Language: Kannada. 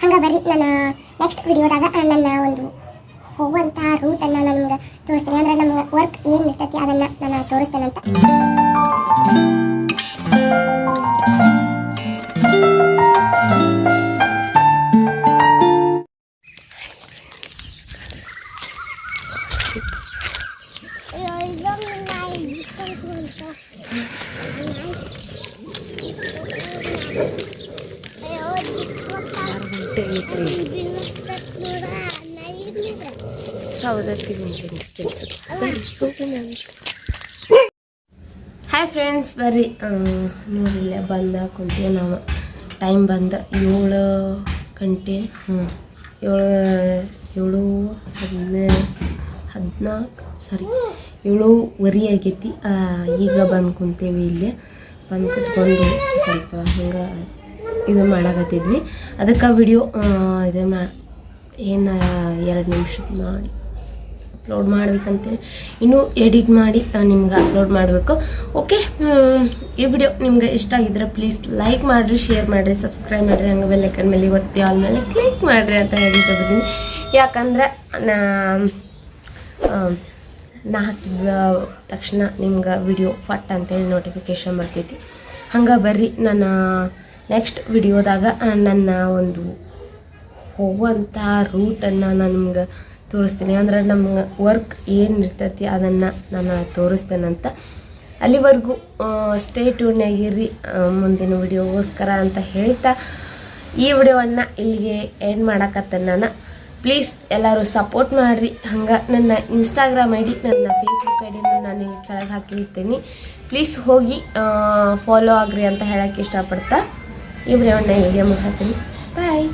ಹಂಗೆ ಬರ್ರಿ ನಾನು ನೆಕ್ಸ್ಟ್ ವಿಡಿಯೋದಾಗ ನನ್ನ ಒಂದು ಹೋಗುವಂಥ ರೂಟನ್ನು ನಾನು ನಿಮ್ಗೆ ತೋರಿಸ್ತೀನಿ. ಅಂದರೆ ನಮ್ಗೆ ವರ್ಕ್ ಏನು ಇರ್ತೈತಿ ಅದನ್ನು ನಾನು ತೋರಿಸ್ತೇನಂತ. ಹಾಯ್ ಫ್ರೆಂಡ್ಸ್, ಬರ್ರಿ ನೋಡಿಲ್ಲ ಬಂದ ಕುಂತೀವಿ ನಾವು. ಟೈಮ್ ಬಂದ 7 ಗಂಟೆ 7:14 ಆಗೈತಿ. ಈಗ ಬಂದು ಕುಂತೇವಿ. ಇಲ್ಲಿ ಬಂದು ಕುತ್ಕೊಂಡು ಸ್ವಲ್ಪ ಹಂಗೆ ಇದು ಮಾಡಾಕತ್ತಿದ್ವಿ. ಅದಕ್ಕೆ ವಿಡಿಯೋ ಇದು ಏನು 2 ನಿಮಿಷ ಮಾಡಿ ಅಪ್ಲೋಡ್ ಮಾಡ್ಬೇಕಂತೇಳಿ ಇನ್ನೂ ಎಡಿಟ್ ಮಾಡಿ ನಿಮ್ಗೆ ಅಪ್ಲೋಡ್ ಮಾಡಬೇಕು. ಓಕೆ, ಈ ವಿಡಿಯೋ ನಿಮ್ಗೆ ಇಷ್ಟ ಆಗಿದ್ರೆ ಪ್ಲೀಸ್ ಲೈಕ್ ಮಾಡಿರಿ, ಶೇರ್ ಮಾಡಿರಿ, ಸಬ್ಸ್ಕ್ರೈಬ್ ಮಾಡಿರಿ, ಹಂಗೆ ಬೆಲ್ ಐಕನ್ ಮೇಲೆ ಒತ್ತಿ ಆಲ್ ಮೇಲೆ ಕ್ಲಿಕ್ ಮಾಡಿರಿ ಅಂತ ಹೇಳಿದ್ದೀನಿ. ಯಾಕಂದ್ರೆ ನಾ ಹಾಕಿದ ತಕ್ಷಣ ನಿಮ್ಗೆ ವಿಡಿಯೋ ಫಟ್ ಅಂತೇಳಿ ನೋಟಿಫಿಕೇಷನ್ ಬರ್ತೈತಿ. ಹಂಗೆ ಬರ್ರಿ ನಾನು ನೆಕ್ಸ್ಟ್ ವಿಡಿಯೋದಾಗ ನನ್ನ ಒಂದು ಹೋಗುವಂಥ ರೂಟನ್ನು ನಾನು ನಿಮ್ಗೆ ತೋರಿಸ್ತೀನಿ. ಅಂದ್ರೆ ನಮ್ಗೆ ವರ್ಕ್ ಏನು ಇರ್ತೈತಿ ಅದನ್ನು ನಾನು ತೋರಿಸ್ತೇನಂತ. ಅಲ್ಲಿವರೆಗೂ ಸ್ಟೇ ಟ್ಯೂನ್ನಾಗಿರ್ರಿ ಮುಂದಿನ ವಿಡಿಯೋಗೋಸ್ಕರ ಅಂತ ಹೇಳ್ತಾ ಈ ವಿಡಿಯೋವನ್ನು ಇಲ್ಲಿಗೆ ಎಂಡ್ ಮಾಡಕತ್ತೇನೆ ನಾನು. ಪ್ಲೀಸ್ ಎಲ್ಲರೂ ಸಪೋರ್ಟ್ ಮಾಡಿರಿ. ಹಂಗೆ ನನ್ನ ಇನ್ಸ್ಟಾಗ್ರಾಮ್ ಐ ಡಿ, ನನ್ನ ಫೇಸ್ಬುಕ್ ಐ ಡಿನ ನಾನು ಕೆಳಗೆ ಹಾಕಿರ್ತೀನಿ. ಪ್ಲೀಸ್ ಹೋಗಿ ಫಾಲೋ ಆಗ್ರಿ ಅಂತ ಹೇಳೋಕ್ಕೆ ಇಷ್ಟಪಡ್ತಾ ಈ ವಿಡಿಯೋವನ್ನು ಇಲ್ಲಿಗೆ ಮುಗಿಸ್ತೀನಿ. ಬಾಯ್.